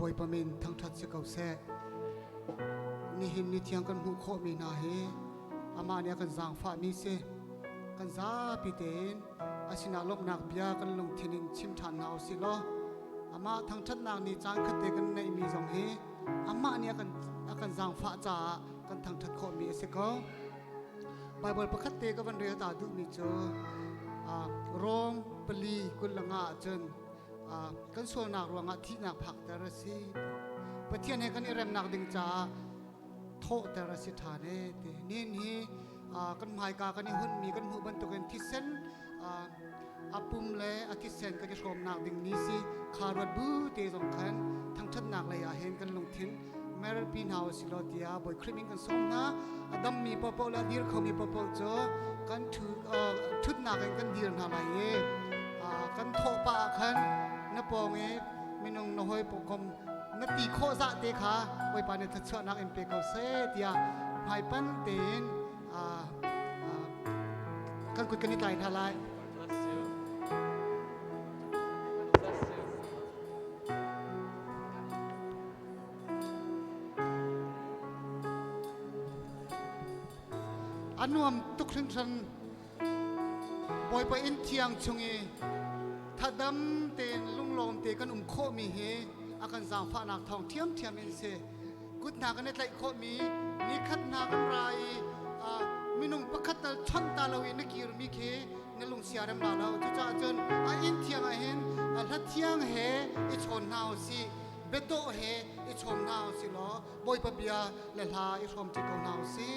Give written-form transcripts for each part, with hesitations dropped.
bồi bờ mình thăng thật sẽ cầu xe ni hin ni thiang kan mu kho mi na he ama ne kan zang fa mi se kan za pi ten asina lop nak bia kan lung thinin chim than naw si lo ama thang that nak ni chang khate kan nei mi zong he ama ne kan zang fa cha kan thang that kho mi se ko Bible pakhat te ka van re ta du mi cho rom pali kul langa chen kan so nak ruanga thi nak phak tar si pathian he kan irem nak ding cha tho tar si thane te nin hi kan mai ka kan hun mi kan hu ban to kan thi sen apum le athi sen ka som nak ding ni si kharwat bu te jong khan thang that nak le ya hen kan lung thin Meral pin house silotia boy creaming kan som na adam mi popo la dir khomi popo cho kan thut na kan dir na lai ye kan tho pa khan na pong e minong no hoi pokom na ti kho za te kha boy pa ne that chwa na mp ko se tia phai pan ten kan kut kan ni tai tha lai anuam tukring san boy pa in thiang chungi thadam ten lunglom te kan kho mi he akan zang pha nak thong thiam in se gut na kan tlai kho mi ni khat na kan rai minung pakhat tal chon ta lawi na kir mi khe na lung siaram la lo chu cha chen in thiang a hen la thiang he I chon naw si beto he I chom naw si lo boy pa bia le la I chom ti ko naw si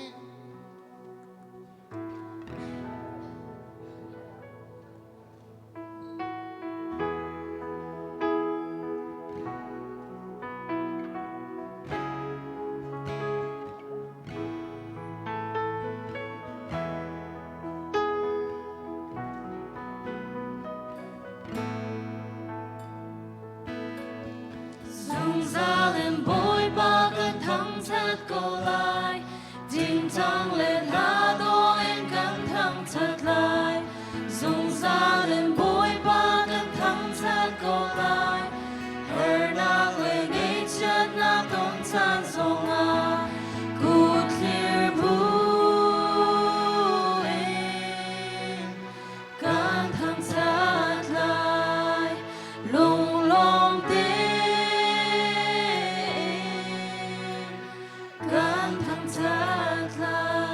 Kan thang cha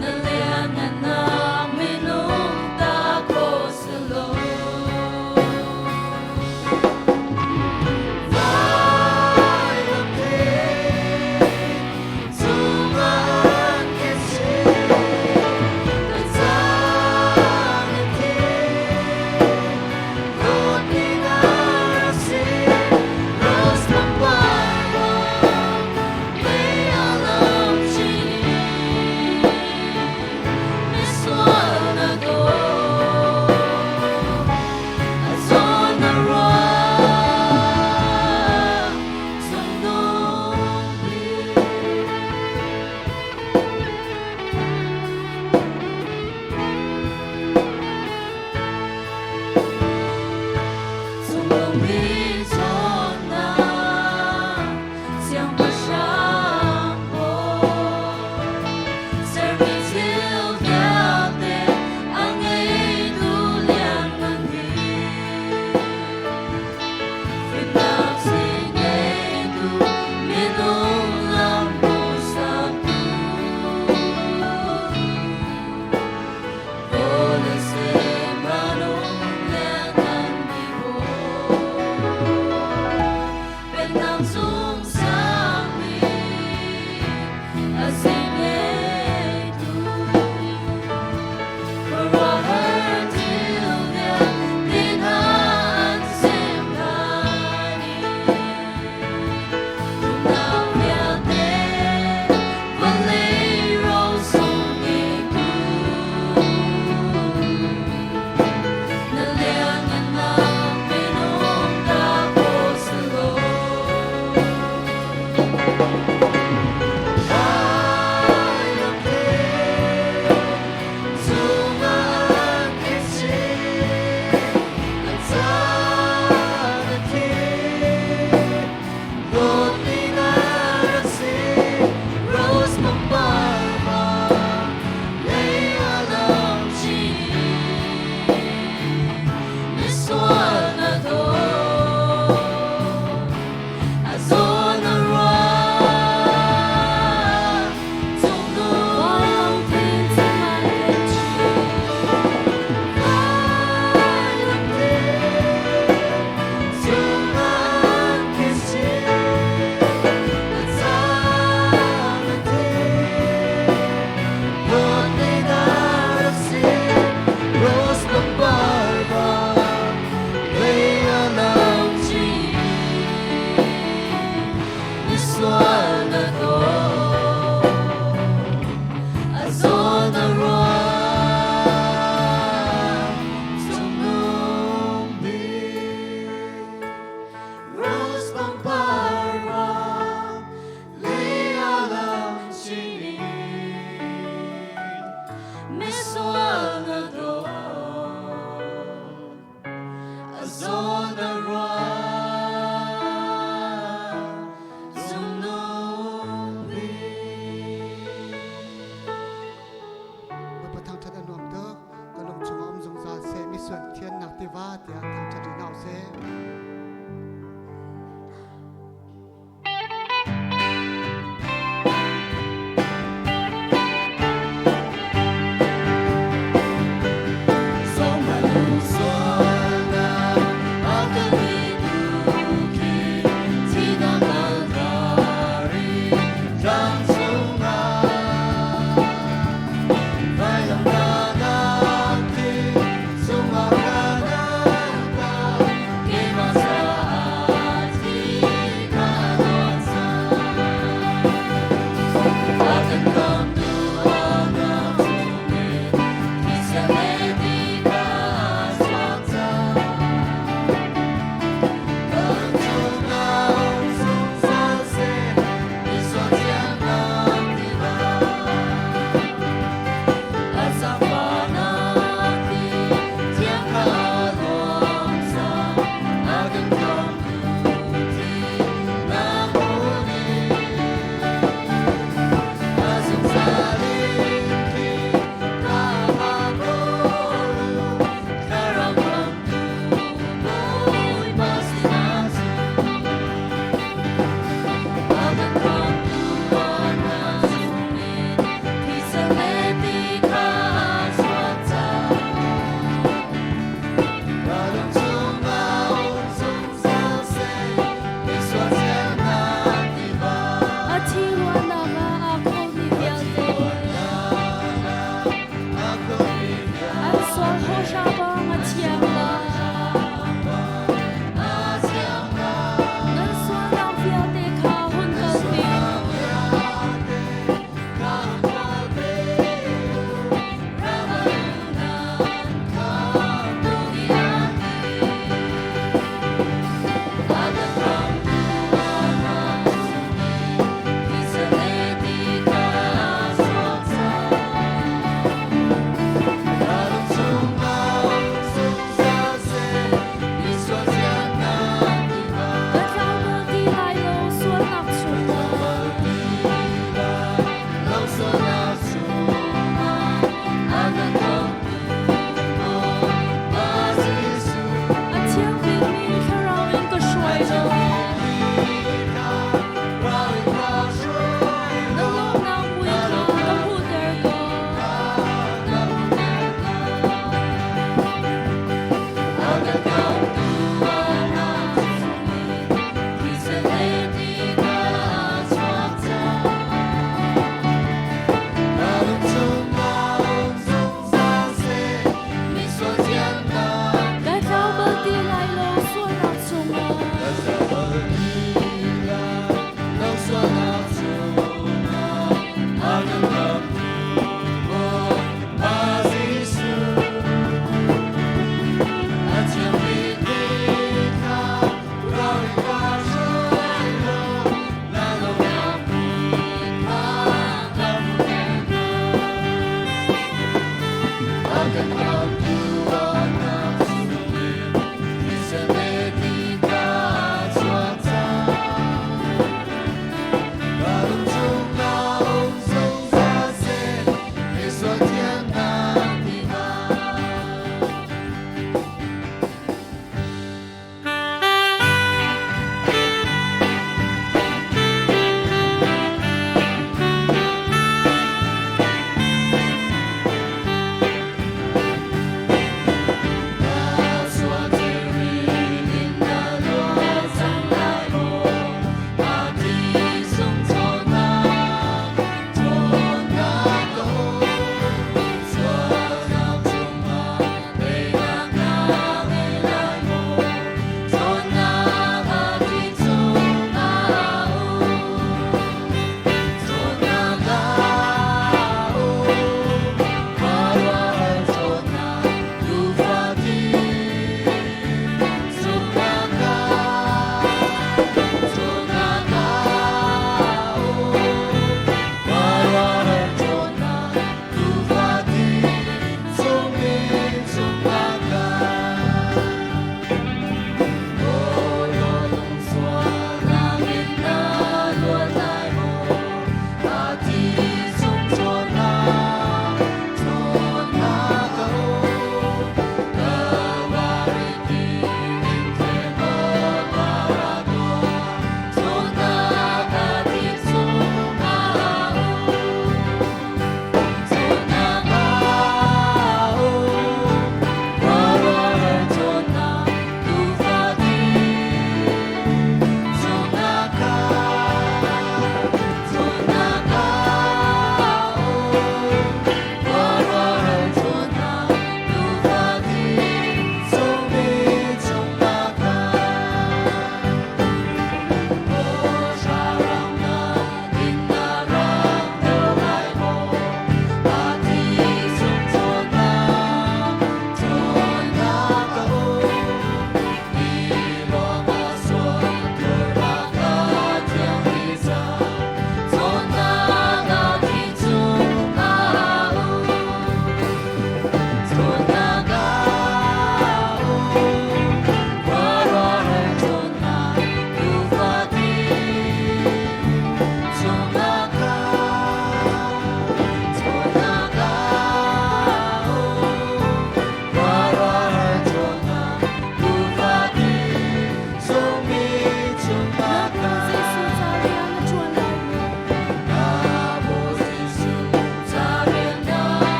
Nalian na minung ta ko sa loob.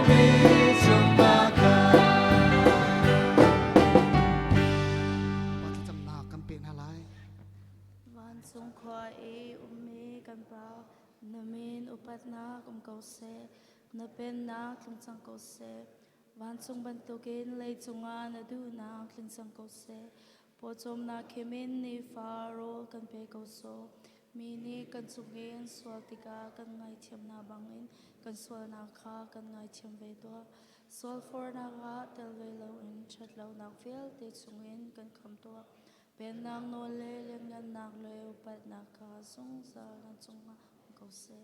mi chung ma ka ba ti cham na kan pe na lai Van sung khwa e umme kan pra namin upat na kau se na pen na klung sang kau se van sung ban tukin lei chunga na du na kling sang kau se po chom na kemin ni faro kan pe kau so mi ni kan sungin swal tika kan ngai thiam na bangin kan swal na kha kan ngai thiam ve to swal for na ga tel ve lo in chat lo na fel te chungin kan kham to pen nang no le len ngan nak le upat na ka sung sa kan chung ma kau se